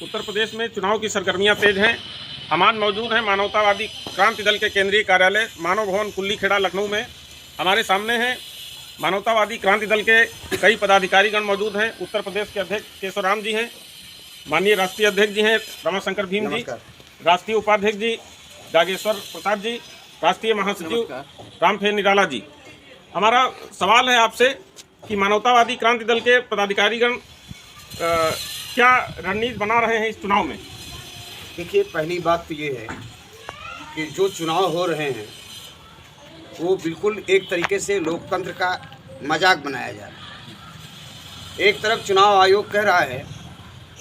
उत्तर प्रदेश में चुनाव की सरगर्मियां तेज हैं। हम आज मौजूद हैं मानवतावादी क्रांति दल के केंद्रीय कार्यालय मानव भवन कुल्ली खेड़ा लखनऊ में। हमारे सामने हैं मानवतावादी क्रांति दल के कई पदाधिकारीगण मौजूद हैं। उत्तर प्रदेश के अध्यक्ष केशवराम जी हैं, माननीय राष्ट्रीय अध्यक्ष जी हैं रमाशंकर भीम जी, राष्ट्रीय उपाध्यक्ष जी जागेश्वर प्रसाद जी, राष्ट्रीय महासचिव रामफेर निराला जी। हमारा सवाल है आपसे कि मानवतावादी क्रांति दल के पदाधिकारीगण क्या रणनीति बना रहे हैं इस चुनाव में? देखिए, पहली बात तो ये है कि जो चुनाव हो रहे हैं वो बिल्कुल एक तरीके से लोकतंत्र का मजाक बनाया जा रहा है। एक तरफ चुनाव आयोग कह रहा है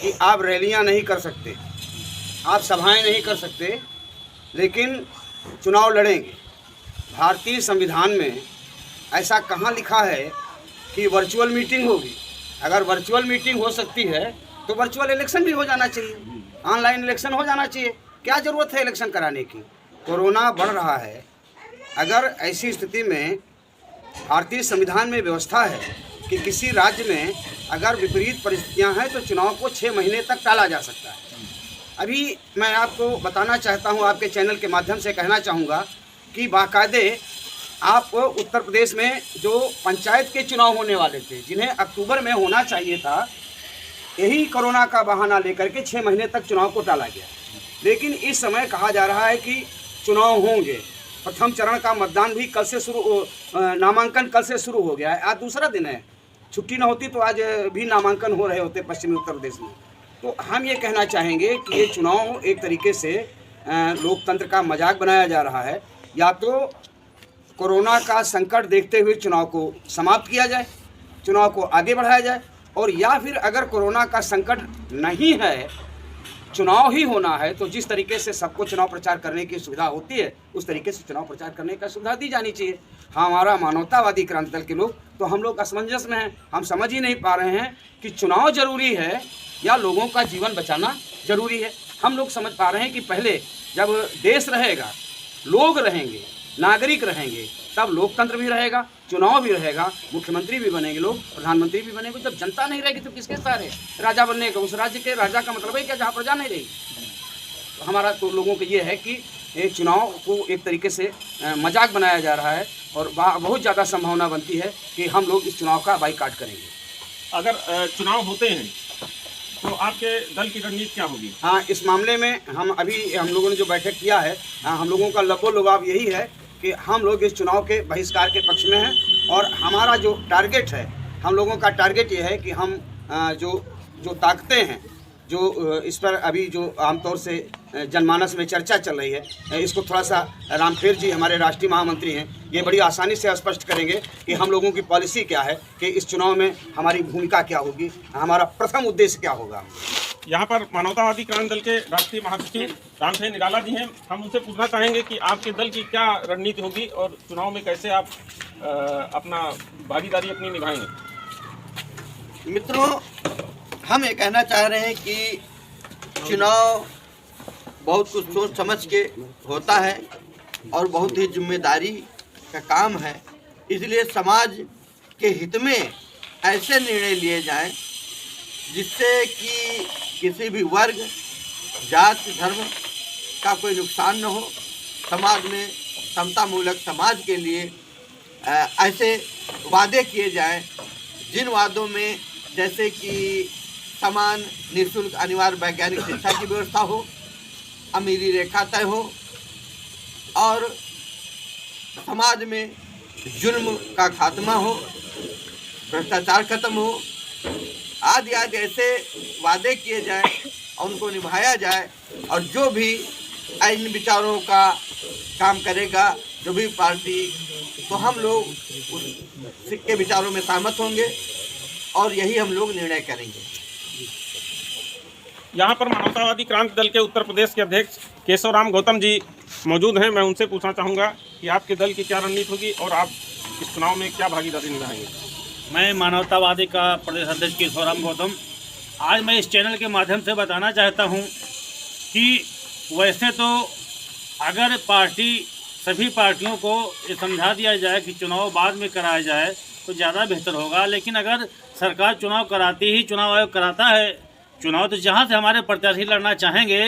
कि आप रैलियां नहीं कर सकते, आप सभाएं नहीं कर सकते, लेकिन चुनाव लड़ेंगे। भारतीय संविधान में ऐसा कहाँ लिखा है कि वर्चुअल मीटिंग होगी? अगर वर्चुअल मीटिंग हो सकती है तो वर्चुअल इलेक्शन भी हो जाना चाहिए, ऑनलाइन इलेक्शन हो जाना चाहिए। क्या ज़रूरत है इलेक्शन कराने की? कोरोना बढ़ रहा है। अगर ऐसी स्थिति में भारतीय संविधान में व्यवस्था है कि किसी राज्य में अगर विपरीत परिस्थितियां हैं तो चुनाव को 6 महीने तक टाला जा सकता है। अभी मैं आपको बताना चाहता हूं, आपके चैनल के माध्यम से कहना चाहूँगा कि बाकायदे आप उत्तर प्रदेश में जो पंचायत के चुनाव होने वाले थे, जिन्हें अक्टूबर में होना चाहिए था, यही कोरोना का बहाना लेकर के 6 महीने तक चुनाव को टाला गया। लेकिन इस समय कहा जा रहा है कि चुनाव होंगे। प्रथम चरण का मतदान भी कल से शुरू, नामांकन कल से शुरू हो गया है। आज दूसरा दिन है, छुट्टी न होती तो आज भी नामांकन हो रहे होते पश्चिमी उत्तर प्रदेश में। तो हम ये कहना चाहेंगे कि ये चुनाव एक तरीके से लोकतंत्र का मजाक बनाया जा रहा है। या तो कोरोना का संकट देखते हुए चुनाव को समाप्त किया जाए, चुनाव को आगे बढ़ाया जाए, और या फिर अगर कोरोना का संकट नहीं है, चुनाव ही होना है, तो जिस तरीके से सबको चुनाव प्रचार करने की सुविधा होती है उस तरीके से चुनाव प्रचार करने का सुविधा दी जानी चाहिए। हमारा मानवतावादी क्रांति दल के लोग तो हम लोग असमंजस में हैं। हम समझ ही नहीं पा रहे हैं कि चुनाव जरूरी है या लोगों का जीवन बचाना जरूरी है। हम लोग समझ पा रहे हैं कि पहले जब देश रहेगा, लोग रहेंगे, नागरिक रहेंगे, तब लोकतंत्र भी रहेगा, चुनाव भी रहेगा, मुख्यमंत्री भी बनेंगे लोग, प्रधानमंत्री भी बनेंगे। जब जनता नहीं रहेगी तो किसके सहारे राजा बनने का? उस राज्य के राजा का मतलब है क्या जहाँ प्रजा नहीं रहेगी? तो हमारा तो लोगों को ये है कि एक चुनाव को एक तरीके से मजाक बनाया जा रहा है और बहुत ज़्यादा संभावना बनती है कि हम लोग इस चुनाव का बाइकाट करेंगे। अगर चुनाव होते हैं तो आपके दल की रणनीति क्या होगी? हाँ, इस मामले में हम लोगों ने जो बैठक किया है, हम लोगों का लबो लुभाव यही है कि हम लोग इस चुनाव के बहिष्कार के पक्ष में हैं। और हमारा जो टारगेट है, हम लोगों का टारगेट ये है कि हम जो ताकतें हैं, जो इस पर अभी जो आमतौर से जनमानस में चर्चा चल रही है, इसको थोड़ा सा रामफेर जी हमारे राष्ट्रीय महामंत्री हैं, ये बड़ी आसानी से स्पष्ट करेंगे कि हम लोगों की पॉलिसी क्या है, कि इस चुनाव में हमारी भूमिका क्या होगी, हमारा प्रथम उद्देश्य क्या होगा। यहाँ पर मानवतावादी क्रांति दल के राष्ट्रीय महासचिव रामफेर निराला जी हैं। हम उनसे पूछना चाहेंगे कि आपके दल की क्या रणनीति होगी और चुनाव में कैसे आप अपना भागीदारी अपनी निभाएंगे। मित्रों, हम ये कहना चाह रहे हैं कि चुनाव बहुत कुछ सोच समझ के होता है और बहुत ही जिम्मेदारी का काम है। इसलिए समाज के हित में ऐसे निर्णय लिए जाएं जिससे कि किसी भी वर्ग, जाति, धर्म का कोई नुकसान न हो। समाज में समतामूलक समाज के लिए ऐसे वादे किए जाएं जिन वादों में जैसे कि समान निःशुल्क अनिवार्य वैज्ञानिक शिक्षा की व्यवस्था हो, अमीरी रेखा तय हो, और समाज में जुल्म का खात्मा हो, भ्रष्टाचार खत्म हो, आदि आदि ऐसे वादे किए जाएं और उनको निभाया जाए। और जो भी इन विचारों का काम करेगा, जो भी पार्टी, तो हम लोग उसके विचारों में सहमत होंगे और यही हम लोग निर्णय करेंगे। यहाँ पर मानवतावादी क्रांति दल के उत्तर प्रदेश के अध्यक्ष केशवराम गौतम जी मौजूद हैं। मैं उनसे पूछना चाहूँगा कि आपके दल की क्या रणनीति होगी और आप इस चुनाव में क्या भागीदारी निभाएंगे। मैं मानवतावादी का प्रदेश अध्यक्ष केशवराम गौतम आज मैं इस चैनल के माध्यम से बताना चाहता हूं कि वैसे तो अगर सभी पार्टियों को ये समझा दिया जाए कि चुनाव बाद में कराया जाए तो ज़्यादा बेहतर होगा। लेकिन अगर सरकार चुनाव कराती ही, चुनाव आयोग कराता है चुनाव तो जहाँ से हमारे प्रत्याशी लड़ना चाहेंगे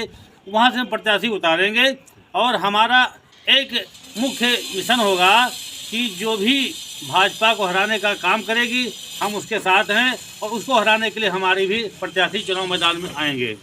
वहाँ से हम प्रत्याशी उतारेंगे और हमारा एक मुख्य मिशन होगा कि जो भी भाजपा को हराने का काम करेगी हम उसके साथ हैं और उसको हराने के लिए हमारे भी प्रत्याशी चुनाव मैदान में आएंगे।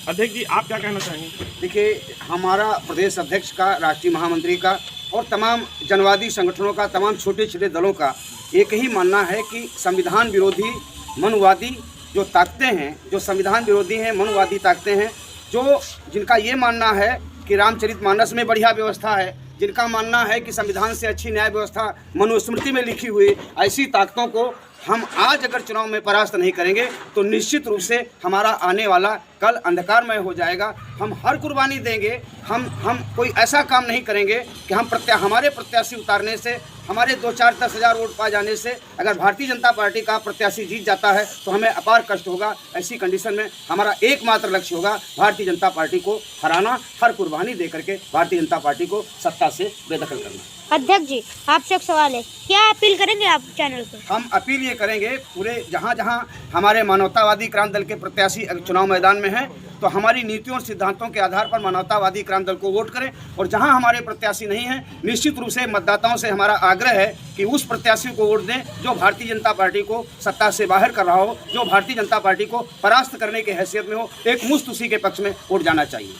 अध्यक्ष जी, आप क्या कहना चाहेंगे? देखिए, हमारा प्रदेश अध्यक्ष का, राष्ट्रीय महामंत्री का और तमाम जनवादी संगठनों का, तमाम छोटे छोटे दलों का एक ही मानना है कि संविधान विरोधी मनुवादी जो ताकतें हैं, जो संविधान विरोधी हैं, मनुवादी ताकतें हैं, जो जिनका ये मानना है कि रामचरितमानस में बढ़िया व्यवस्था है, जिनका मानना है कि संविधान से अच्छी न्याय व्यवस्था मनुस्मृति में लिखी हुई, ऐसी ताकतों को हम आज अगर चुनाव में परास्त नहीं करेंगे तो निश्चित रूप से हमारा आने वाला कल अंधकारमय हो जाएगा। हम हर कुर्बानी देंगे, हम कोई ऐसा काम नहीं करेंगे कि हमारे प्रत्याशी उतारने से, हमारे 2-4-10 हज़ार वोट पा जाने से अगर भारतीय जनता पार्टी का प्रत्याशी जीत जाता है तो हमें अपार कष्ट होगा। ऐसी कंडीशन में हमारा एकमात्र लक्ष्य होगा भारतीय जनता पार्टी को हराना, हर कुर्बानी दे करके भारतीय जनता पार्टी को सत्ता से बेदखल करना। अध्यक्ष जी, आपसे एक सवाल है, क्या अपील करेंगे आप चैनल पर? हम अपील ये करेंगे, पूरे जहाँ जहाँ हमारे मानवतावादी क्रांति दल के प्रत्याशी अगर चुनाव मैदान में हैं तो हमारी नीतियों और सिद्धांतों के आधार पर मानवतावादी क्रांति दल को वोट करें, और जहाँ हमारे प्रत्याशी नहीं हैं निश्चित रूप से मतदाताओं से हमारा आग्रह है कि उस प्रत्याशी को वोट दें जो भारतीय जनता पार्टी को सत्ता से बाहर कर रहा हो, जो भारतीय जनता पार्टी को परास्त करने की हैसियत में हो। एक मुश्त उसी के पक्ष में वोट जाना चाहिए।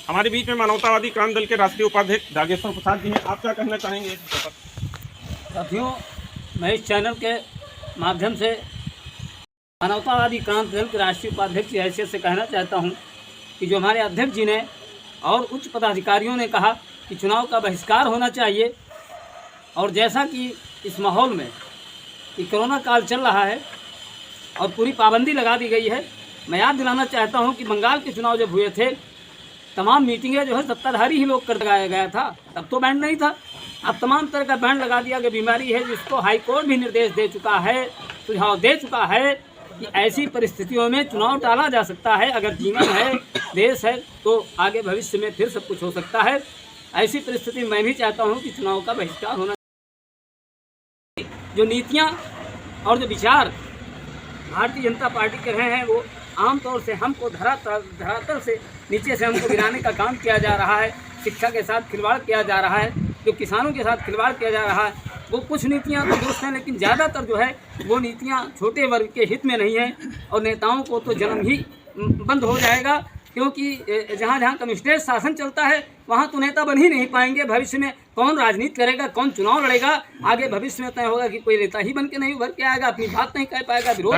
हमारे बीच में मानवतावादी क्रांति दल के राष्ट्रीय उपाध्यक्ष जागेश्वर प्रसाद जी हैं, आप क्या कहना चाहेंगे? साथियों, मैं इस चैनल के माध्यम से मानवतावादी क्रांति दल के राष्ट्रीय उपाध्यक्ष की हैसियत से कहना चाहता हूं कि जो हमारे अध्यक्ष जी ने और उच्च पदाधिकारियों ने कहा कि चुनाव का बहिष्कार होना चाहिए, और जैसा कि इस माहौल में कि कोरोना काल चल रहा है और पूरी पाबंदी लगा दी गई है, मैं याद दिलाना चाहता हूं कि बंगाल के चुनाव जब हुए थे तमाम मीटिंगें जो है सत्ताधारी ही लोग कर लगाया गया था, तब तो बैंड नहीं था। अब तमाम तरह का बैंड लगा दिया कि बीमारी है, जिसको हाई कोर्ट भी निर्देश दे चुका है, सुझाव दे चुका है कि ऐसी परिस्थितियों में चुनाव टाला जा सकता है। अगर जीवन है, देश है, तो आगे भविष्य में फिर सब कुछ हो सकता है। ऐसी परिस्थिति में मैं भी चाहता हूं कि चुनाव का बहिष्कार होना। जो नीतियां और जो विचार भारतीय जनता पार्टी के रहे हैं वो आमतौर से हमको धरातल से नीचे से हमको गिराने का काम किया जा रहा है। शिक्षा के साथ खिलवाड़ किया जा रहा है, जो किसानों के साथ खिलवाड़ किया जा रहा है, वो कुछ नीतियां तो दुरुस्त हैं, लेकिन ज़्यादातर जो है वो नीतियां छोटे वर्ग के हित में नहीं हैं, और नेताओं को तो जन्म ही बंद हो जाएगा, क्योंकि जहाँ जहाँ कम्युनिस्ट शासन चलता है वहाँ तो नेता बन ही नहीं पाएंगे। भविष्य में कौन राजनीति करेगा, कौन चुनाव लड़ेगा, आगे भविष्य में तय होगा कि कोई नेता ही बन के नहीं उभर के आएगा, अपनी बात नहीं कह पाएगा, विरोध